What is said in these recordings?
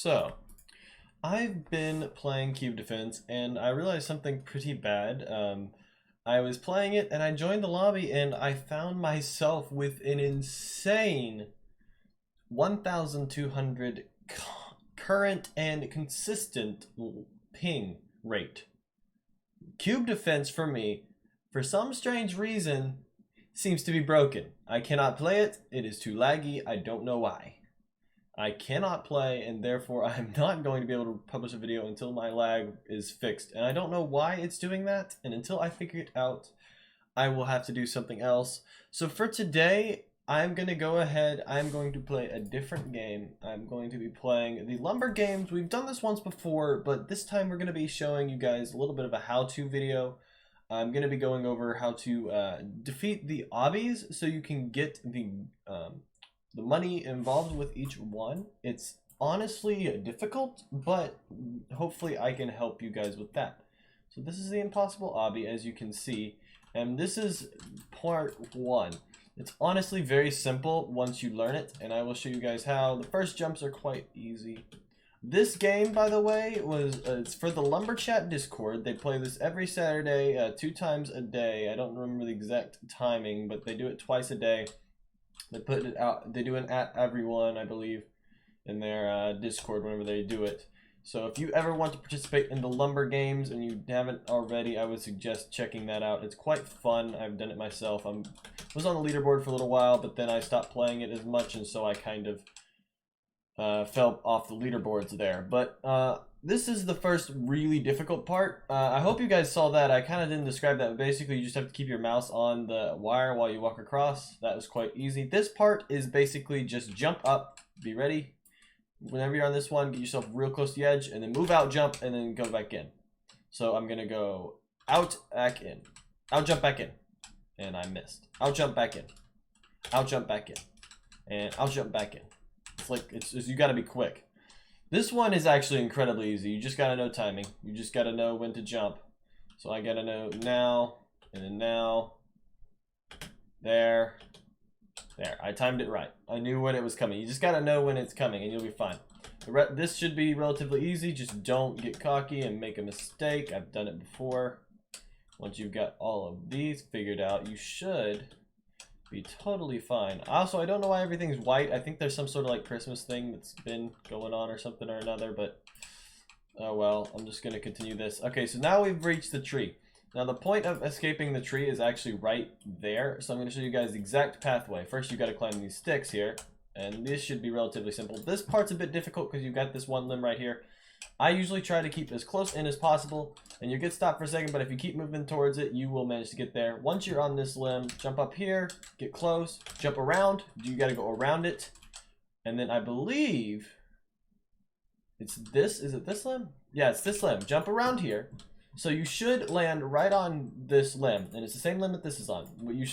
So, I've been playing Cube Defense and I realized something pretty bad. I was playing it and I joined the lobby and I found myself with an insane 1,200 current and consistent ping rate. Cube Defense for me, for some strange reason, seems to be broken. I cannot play it. It is too laggy. I don't know why. I cannot play, and therefore I'm not going to be able to publish a video until my lag is fixed. And I don't know why it's doing that, and until I figure it out, I will have to do something else. So for today, I'm going to go ahead, I'm going to play a different game. I'm going to be playing the lumber games. We've done this once before, but this time we're going to be showing you guys a little bit of a how-to video. I'm going to be going over how to defeat the obbies so you can get the money involved with each one. It's honestly difficult, but hopefully I can help you guys with that. So this is the impossible obby, as you can see, and this is part one. It's honestly very simple once you learn it, and I will show you guys how. The first jumps are quite easy. This game, by the way, was it's for the Lumber Chat Discord. They play this every Saturday, 2 times a day. I don't remember the exact timing, but they do it twice a day. They put it out. They do it at everyone, I believe, in their Discord whenever they do it. So if you ever want to participate in the lumber games and you haven't already, I would suggest checking that out. It's quite fun. I've done it myself. I was on the leaderboard for a little while, but then I stopped playing it as much, and so I kind of fell off the leaderboards there. But this is the first really difficult part. I hope you guys saw that. I kind of didn't describe that, but basically you just have to keep your mouse on the wire while you walk across. That was quite easy. This part is basically just jump up, be ready. Whenever you're on this one, get yourself real close to the edge, and then move out, jump, and then go back in. So I'm gonna go out, back in, out, jump, back in, and I missed. Out, jump, back in, out, jump, back in, and out, jump, back in. It's like you gotta be quick. This one is actually incredibly easy. You just gotta know timing. You just gotta know when to jump. So I gotta know now, and then now, there. There, I timed it right. I knew when it was coming. You just gotta know when it's coming and you'll be fine. This should be relatively easy. Just don't get cocky and make a mistake. I've done it before. Once you've got all of these figured out, you should be totally fine. Also, I don't know why everything's white. I think there's some sort of like Christmas thing that's been going on or something or another, but oh well, I'm just gonna continue this. Okay, so now we've reached the tree. Now the point of escaping the tree is actually right there, so I'm going to show you guys the exact pathway. First you got to climb these sticks here, and this should be relatively simple. This part's a bit difficult because you've got this one limb right here. I usually try to keep as close in as possible, and you get stopped for a second, but if you keep moving towards it, you will manage to get there. Once you're on this limb, jump up here, get close, jump around. You got to go around it, and then I believe it's this. Is it this limb? Yeah, it's this limb. Jump around here. So you should land right on this limb, and it's the same limb that this is on. Where you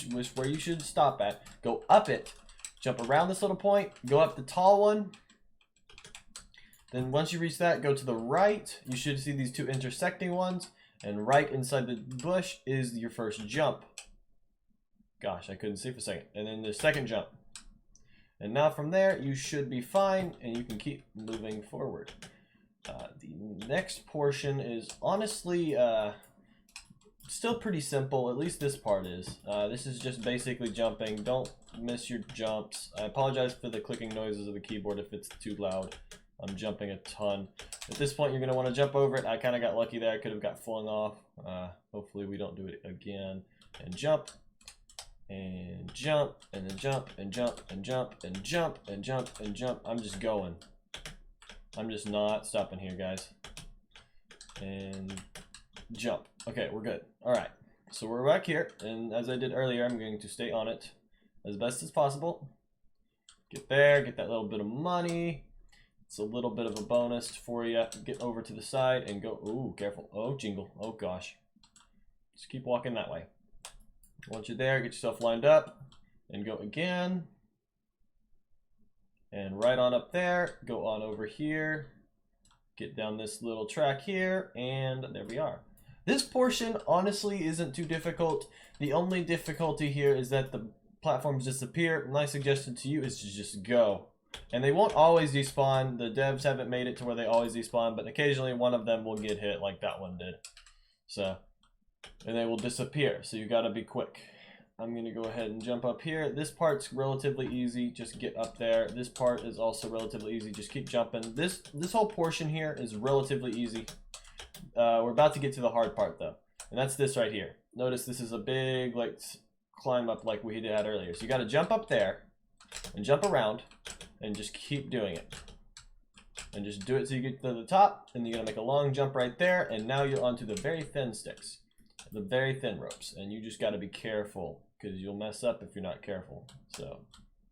should stop at. Go up it, jump around this little point, go up the tall one. Then once you reach that, go to the right. You should see these two intersecting ones, and right inside the bush is your first jump. Gosh, I couldn't see for a second. And then the second jump. And now from there, you should be fine, and you can keep moving forward. The next portion is honestly still pretty simple. At least this part is. This is just basically jumping. Don't miss your jumps. I apologize for the clicking noises of the keyboard if it's too loud. I'm jumping a ton. At this point, you're going to want to jump over it. I kind of got lucky there. I could have got flung off. Hopefully we don't do it again. And jump. And jump. And then jump. And jump. And jump. And jump. And jump. And jump. I'm just going. I'm just not stopping here, guys. And jump. Okay, we're good. All right, so we're back here, and as I did earlier, I'm going to stay on it as best as possible. Get there, get that little bit of money. It's a little bit of a bonus for you. Get over to the side and go. Ooh, careful. Oh, jingle. Oh, gosh. Just keep walking that way. Once you're there, get yourself lined up and go again. And right on up there, go on over here, get down this little track here, and there we are. This portion honestly isn't too difficult. The only difficulty here is that the platforms disappear. My suggestion to you is to just go. And they won't always despawn. The devs haven't made it to where they always despawn, but occasionally one of them will get hit like that one did. So, and they will disappear, so you gotta be quick. I'm gonna go ahead and jump up here. This part's relatively easy, just get up there. This part is also relatively easy, just keep jumping. This whole portion here is relatively easy. We're about to get to the hard part though, and that's this right here. Notice this is a big like climb up like we had earlier. So you gotta jump up there and jump around and just keep doing it. And just do it till you get to the top, and you're gonna make a long jump right there, and now you're onto the very thin sticks. The very thin ropes, and you just gotta be careful because you'll mess up if you're not careful. So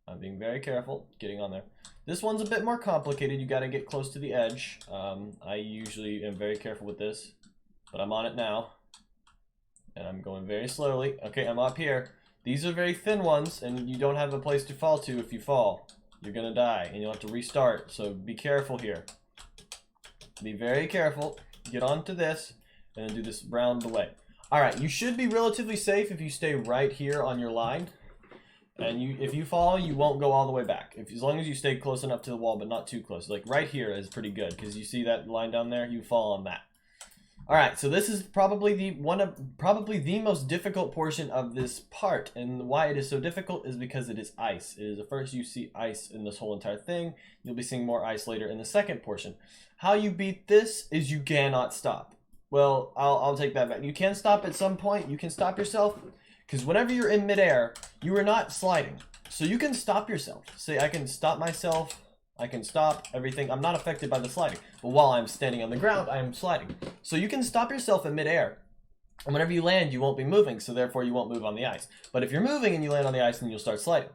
I'm being very careful getting on there. This one's a bit more complicated. You gotta get close to the edge. I usually am very careful with this, but I'm on it now. And I'm going very slowly. Okay, I'm up here. These are very thin ones, and you don't have a place to fall to if you fall. You're gonna die, and you'll have to restart, so be careful here. Be very careful. Get onto this, and then do this round the way. Alright, you should be relatively safe if you stay right here on your line. And if you fall, you won't go all the way back. As long as you stay close enough to the wall, but not too close. Like right here is pretty good, because you see that line down there? You fall on that. Alright, so this is probably the most difficult portion of this part, and why it is so difficult is because it is ice. It is the first you see ice in this whole entire thing. You'll be seeing more ice later in the second portion. How you beat this is you cannot stop. Well, I'll take that back. You can stop at some point. You can stop yourself, because whenever you're in midair, you are not sliding. So you can stop yourself. Say, I can stop myself. I can stop everything. I'm not affected by the sliding. But while I'm standing on the ground, I am sliding. So you can stop yourself in midair. And whenever you land, you won't be moving. So therefore, you won't move on the ice. But if you're moving and you land on the ice, then you'll start sliding.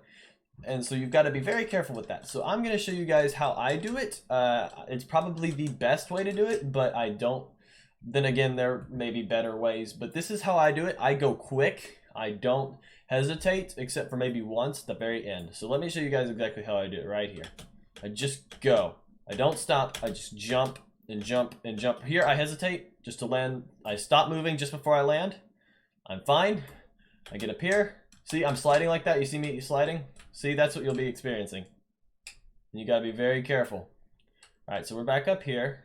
And so you've got to be very careful with that. So I'm going to show you guys how I do it. It's probably the best way to do it, but I don't. Then again, there may be better ways. But this is how I do it. I go quick. I don't hesitate, except for maybe once at the very end. So let me show you guys exactly how I do it right here. I just go. I don't stop. I just jump and jump and jump. Here, I hesitate just to land. I stop moving just before I land. I'm fine. I get up here. See, I'm sliding like that. You see me sliding? See, that's what you'll be experiencing. And you gotta be very careful. All right, so we're back up here.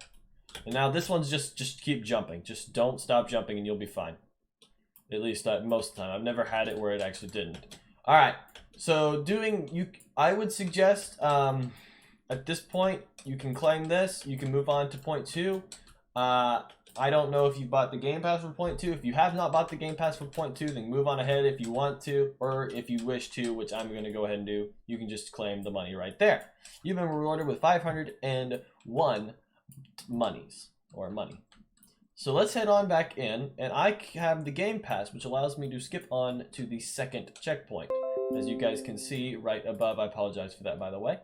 And now this one's just keep jumping. Just don't stop jumping and you'll be fine. At least most of the time. I've never had it where it actually didn't. All right, so I would suggest at this point you can claim this. You can move on to point 2. I don't know if you bought the Game Pass for point 2. If you have not bought the Game Pass for point 2, then move on ahead if you want to, or if you wish to, which I'm going to go ahead and do. You can just claim the money right there. You've been rewarded with 501 monies or money. So let's head on back in, and I have the Game Pass, which allows me to skip on to the second checkpoint. As you guys can see right above, I apologize for that, by the way.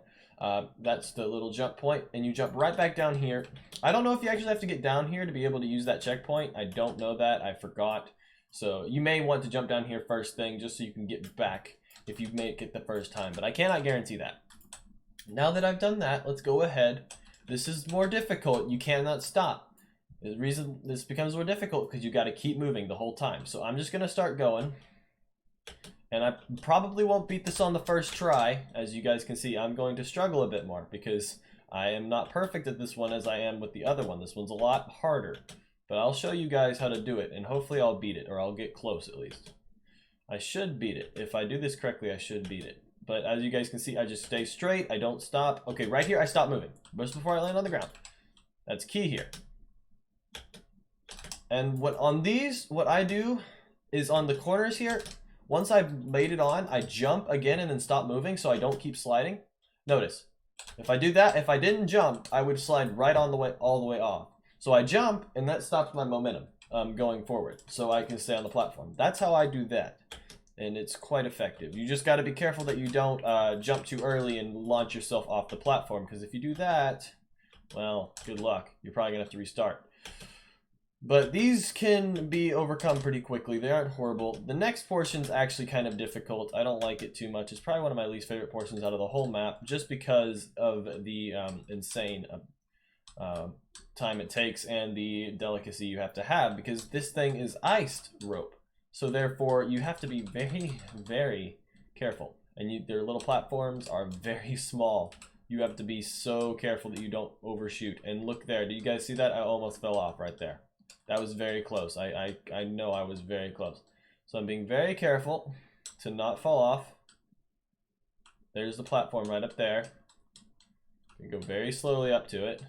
That's the little jump point, and you jump right back down here. I don't know if you actually have to get down here to be able to use that checkpoint. I don't know that. I forgot. So you may want to jump down here first thing just so you can get back if you make it the first time, but I cannot guarantee that. Now that I've done that, let's go ahead. This is more difficult. You cannot stop. The reason this becomes more difficult because you got to keep moving the whole time. So I'm just going to start going. And I probably won't beat this on the first try. As you guys can see, I'm going to struggle a bit more because I am not perfect at this one as I am with the other one. This one's a lot harder. But I'll show you guys how to do it, and hopefully I'll beat it, or I'll get close at least. I should beat it. If I do this correctly, I should beat it. But as you guys can see, I just stay straight. I don't stop. Okay, right here, I stop moving just before I land on the ground. That's key here. And what I do is on the corners here, once I've laid it on, I jump again and then stop moving so I don't keep sliding. Notice, if I do that, if I didn't jump, I would slide right on the way, all the way off. So I jump, and that stops my momentum going forward, so I can stay on the platform. That's how I do that, and it's quite effective. You just got to be careful that you don't jump too early and launch yourself off the platform, because if you do that, well, good luck. You're probably going to have to restart. But these can be overcome pretty quickly. They aren't horrible. The next portion's actually kind of difficult. I don't like it too much. It's probably one of my least favorite portions out of the whole map, just because of the insane time it takes and the delicacy you have to have, because this thing is iced rope. So therefore, you have to be very, very careful. And their little platforms are very small. You have to be so careful that you don't overshoot. And look there. Do you guys see that? I almost fell off right there. That was very close. I know I was very close. So I'm being very careful to not fall off. There's the platform right up there. We go very slowly up to it.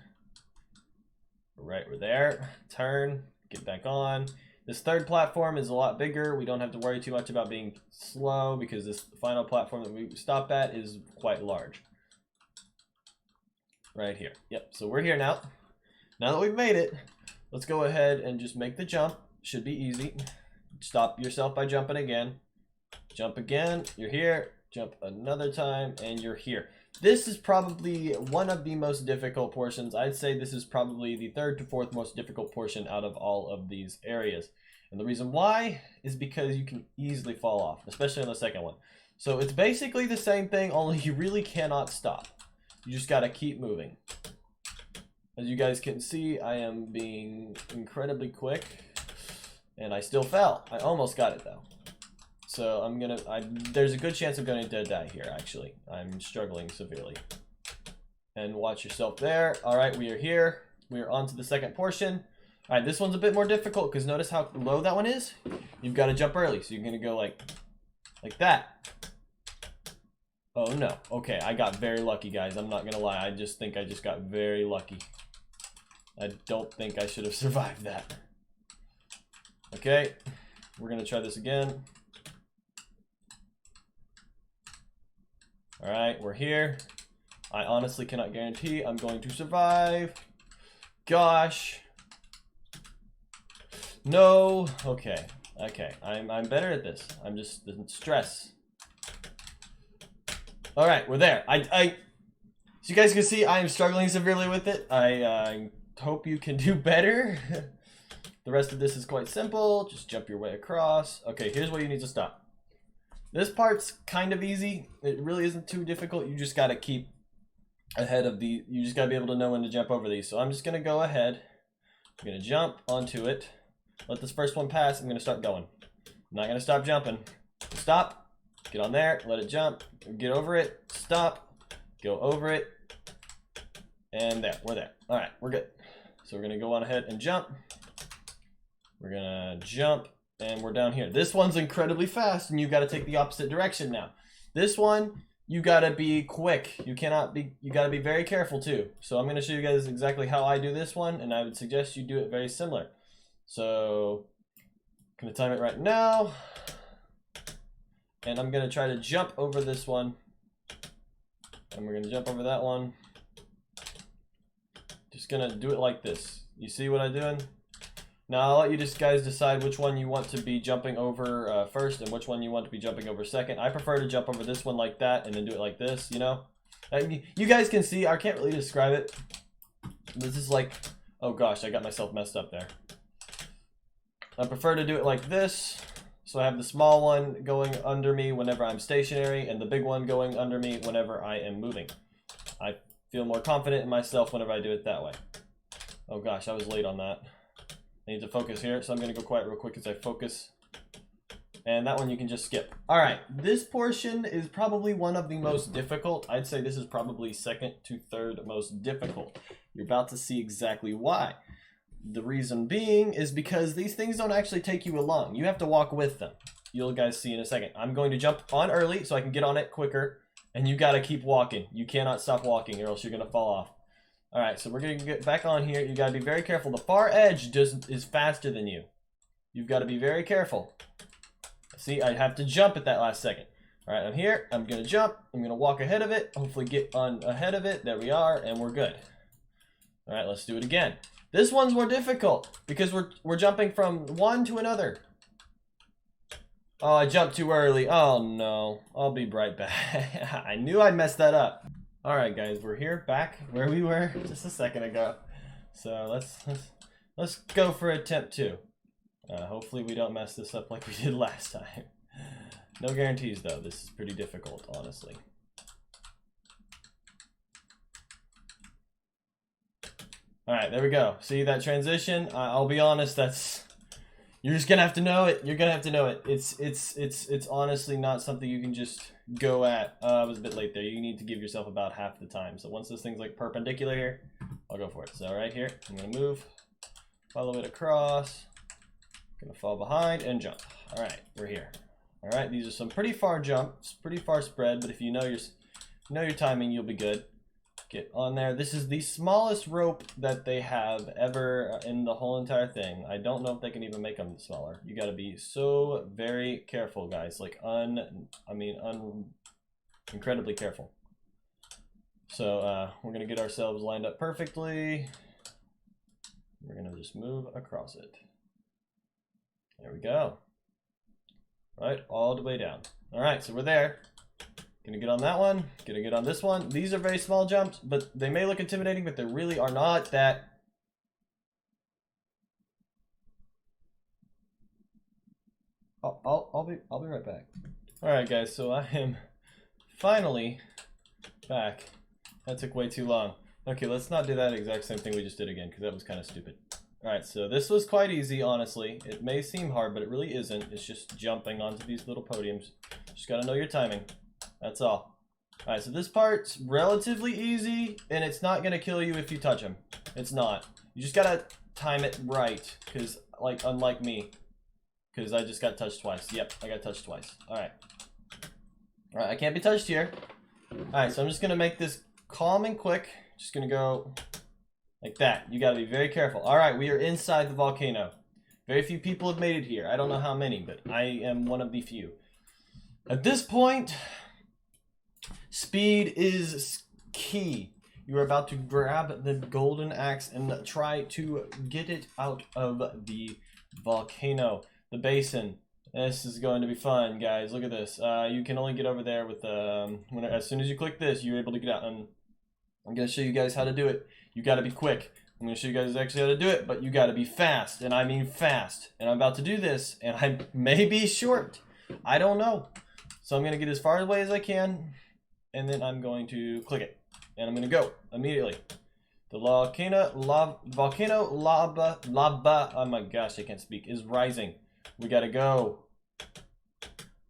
Right, we're there. Turn, get back on. This third platform is a lot bigger. We don't have to worry too much about being slow because this final platform that we stop at is quite large. Right here. Yep, so we're here now. Now that we've made it, let's go ahead and just make the jump. Should be easy. Stop yourself by jumping again. Jump again, you're here. Jump another time, and you're here. This is probably one of the most difficult portions. I'd say this is probably the third to fourth most difficult portion out of all of these areas. And the reason why is because you can easily fall off, especially on the second one. So it's basically the same thing, only you really cannot stop. You just gotta keep moving. As you guys can see, I am being incredibly quick, and I still fell. I almost got it though. So there's a good chance I'm going to die here, actually. I'm struggling severely. And watch yourself there. All right, we are here. We are on to the second portion. All right, this one's a bit more difficult because notice how low that one is? You've got to jump early. So you're going to go like that. Oh, no. Okay, I got very lucky, guys. I'm not going to lie. I just think I just got very lucky. I don't think I should have survived that. Okay, we're going to try this again. All right, we're here. I honestly cannot guarantee I'm going to survive. Gosh. No. Okay. Okay. I'm better at this. I'm just in stress. All right, we're there. So you guys can see I am struggling severely with it. I hope you can do better. The rest of this is quite simple. Just jump your way across. Okay, here's where you need to stop. This part's kind of easy. It really isn't too difficult. You just got to keep ahead of the, you just got to be able to know when to jump over these. So I'm just going to go ahead. I'm going to jump onto it. Let this first one pass. I'm going to start going. I'm not going to stop jumping. Stop. Get on there. Let it jump. Get over it. Stop. Go over it. And there. We're there. All right. We're good. So we're going to go on ahead and jump. We're going to jump. And we're down here. This one's incredibly fast, and you've got to take the opposite direction now. This one, you got to be quick. You got to be very careful too. So I'm going to show you guys exactly how I do this one, and I would suggest you do it very similar. So I'm going to time it right now. And I'm going to try to jump over this one. And we're going to jump over that one. Just going to do it like this. You see what I'm doing? Now I'll let you guys decide which one you want to be jumping over first and which one you want to be jumping over second. I prefer to jump over this one like that and then do it like this, you know? You guys can see, I can't really describe it. This is like, oh gosh, I got myself messed up there. I prefer to do it like this. So I have the small one going under me whenever I'm stationary and the big one going under me whenever I am moving. I feel more confident in myself whenever I do it that way. Oh gosh, I was late on that. I need to focus here, so I'm going to go quiet real quick as I focus. And that one you can just skip. All right, this portion is probably one of the most difficult. I'd say this is probably second to third most difficult. You're about to see exactly why. The reason being is because these things don't actually take you along. You have to walk with them. You'll guys see in a second. I'm going to jump on early so I can get on it quicker. And you got to keep walking. You cannot stop walking or else you're going to fall off. All right, so we're going to get back on here. You got to be very careful. The far edge is faster than you. You've got to be very careful. See, I have to jump at that last second. All right, I'm here. I'm going to jump. I'm going to walk ahead of it. Hopefully get on ahead of it. There we are, and we're good. All right, let's do it again. This one's more difficult because we're jumping from one to another. Oh, I jumped too early. Oh, no. I'll be right back. I knew I'd mess that up. All right, guys, we're here back where we were just a second ago. So let's go for attempt 2. Hopefully we don't mess this up like we did last time. No guarantees though. This is pretty difficult, honestly. All right, there we go. See that transition? I'll be honest, you're just gonna have to know it. You're gonna have to know it. It's honestly not something you can just go at. I was a bit late there. You need to give yourself about half the time. So once this thing's like perpendicular here, I'll go for it. So right here, I'm gonna move, follow it across, gonna fall behind and jump. All right, we're here. All right, these are some pretty far jumps, pretty far spread, but if you know your timing, you'll be good. Get on there. This is the smallest rope that they have ever in the whole entire thing. I don't know if they can even make them smaller. You got to be so very careful, guys. Like incredibly careful. So we're gonna get ourselves lined up perfectly. We're gonna just move across it. There we go. Right, all the way down. All right, so we're there. Gonna get on that one, gonna get on this one. These are very small jumps, but they may look intimidating, but they really are not that. I'll be right back. All right, guys, so I am finally back. That took way too long. Okay, let's not do that exact same thing we just did again, because that was kind of stupid. All right, so this was quite easy, honestly. It may seem hard, but it really isn't. It's just jumping onto these little podiums. Just gotta know your timing. That's all. All right, so this part's relatively easy, and it's not gonna kill you if you touch them. It's not. You just gotta time it right, because unlike me, because I just got touched twice. Yep, I got touched twice. All right. All right, I can't be touched here. All right, so I'm just gonna make this calm and quick. Just gonna go like that. You gotta be very careful. All right, we are inside the volcano. Very few people have made it here. I don't know how many, but I am one of the few. At this point, speed is key. You are about to grab the golden axe and try to get it out of the volcano, the basin. This is going to be fun, guys. Look at this. You can only get over there with as soon as you click this, you're able to get out. And I'm going to show you guys how to do it. You got to be quick. I'm going to show you guys actually how to do it, but you got to be fast, and I mean fast. And I'm about to do this, and I may be short. I don't know. So I'm going to get as far away as I can, and then I'm going to click it. And I'm going to go immediately. The volcano lava, oh my gosh, I can't speak, is rising. We got to go.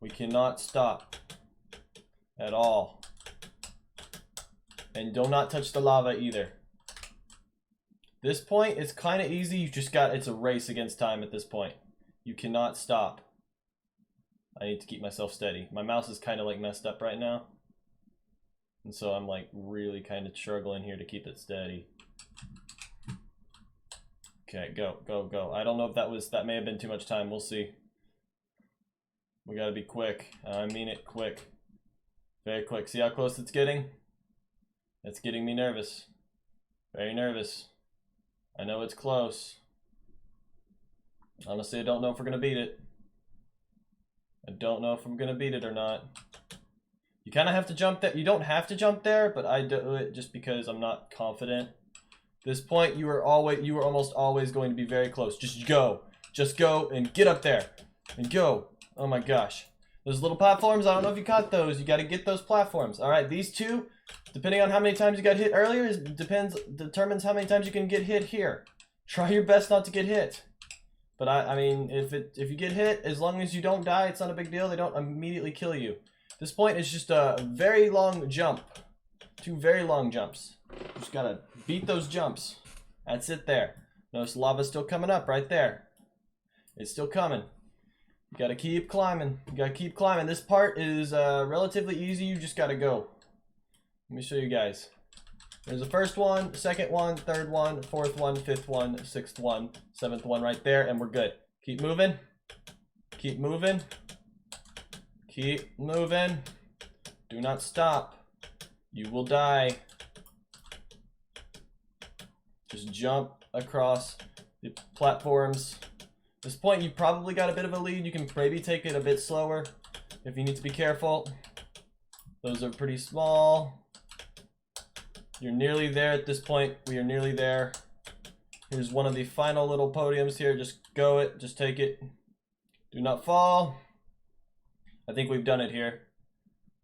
We cannot stop at all. And do not touch the lava either. This point is kind of easy. You just got, it's a race against time at this point. You cannot stop. I need to keep myself steady. My mouse is kind of like messed up right now. And so I'm like really kind of struggling here to keep it steady. Okay, go, go, go. I don't know if that may have been too much time. We'll see. We gotta be quick. I mean it quick. Very quick. See how close it's getting? It's getting me nervous. Very nervous. I know it's close. Honestly, I don't know if we're gonna beat it. I don't know if I'm gonna beat it or not. You kind of have to jump there. You don't have to jump there, but I do it just because I'm not confident. This point, you are almost always going to be very close. Just go and get up there and go. Oh my gosh. Those little platforms, I don't know if you caught those. You got to get those platforms. All right, these two, depending on how many times you got hit earlier, determines how many times you can get hit here. Try your best not to get hit. But I mean, if you get hit, as long as you don't die, it's not a big deal. They don't immediately kill you. This point is just a very long jump. 2 very long jumps. Just gotta beat those jumps. That's it there. Notice lava's still coming up right there. It's still coming. You gotta keep climbing. You gotta keep climbing. This part is relatively easy. You just gotta go. Let me show you guys. There's the first one, second one, third one, fourth one, fifth one, sixth one, seventh one right there, and we're good. Keep moving. Keep moving. Keep moving. Do not stop. You will die. Just jump across the platforms. At this point, you probably got a bit of a lead. You can maybe take it a bit slower if you need to be careful. Those are pretty small. You're nearly there at this point. We are nearly there. Here's one of the final little podiums here. Just go it. Just take it. Do not fall. I think we've done it here.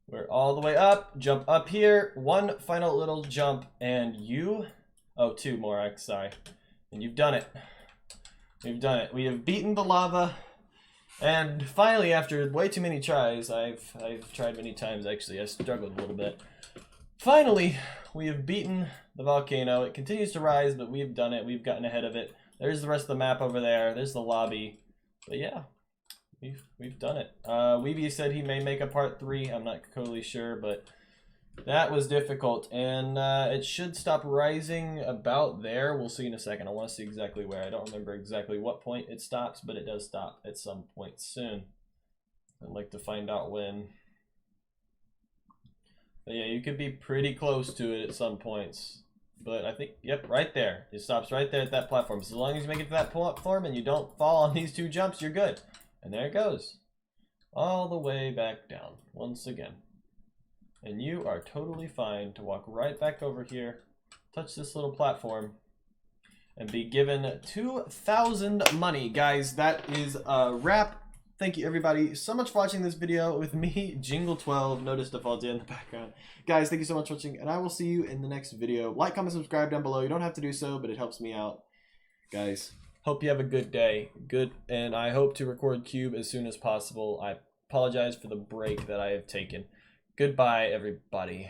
We're all the way up. Jump up here. One final little jump. And you... Oh, 2 more. Sorry. And you've done it. We've done it. We have beaten the lava. And finally, after way too many tries, I've tried many times actually, I struggled a little bit. Finally, we have beaten the volcano. It continues to rise, but we've done it. We've gotten ahead of it. There's the rest of the map over there. There's the lobby. But yeah, we've done it. Weeby said he may make a part 3. I'm not totally sure, but that was difficult. And it should stop rising about there. We'll see in a second. I want to see exactly where. I don't remember exactly what point it stops, but it does stop at some point soon. I'd like to find out when. But yeah, you could be pretty close to it at some points. But I think, yep, right there. It stops right there at that platform. So as long as you make it to that platform and you don't fall on these 2 jumps, you're good. And there it goes. All the way back down, once again. And you are totally fine to walk right back over here, touch this little platform, and be given 2,000 money. Guys, that is a wrap. Thank you everybody so much for watching this video with me, Jingle12, notice default in the background. Guys, thank you so much for watching, and I will see you in the next video. Like, comment, subscribe down below. You don't have to do so, but it helps me out. Guys, hope you have a good day. And I hope to record Cube as soon as possible. I apologize for the break that I have taken. Goodbye, everybody.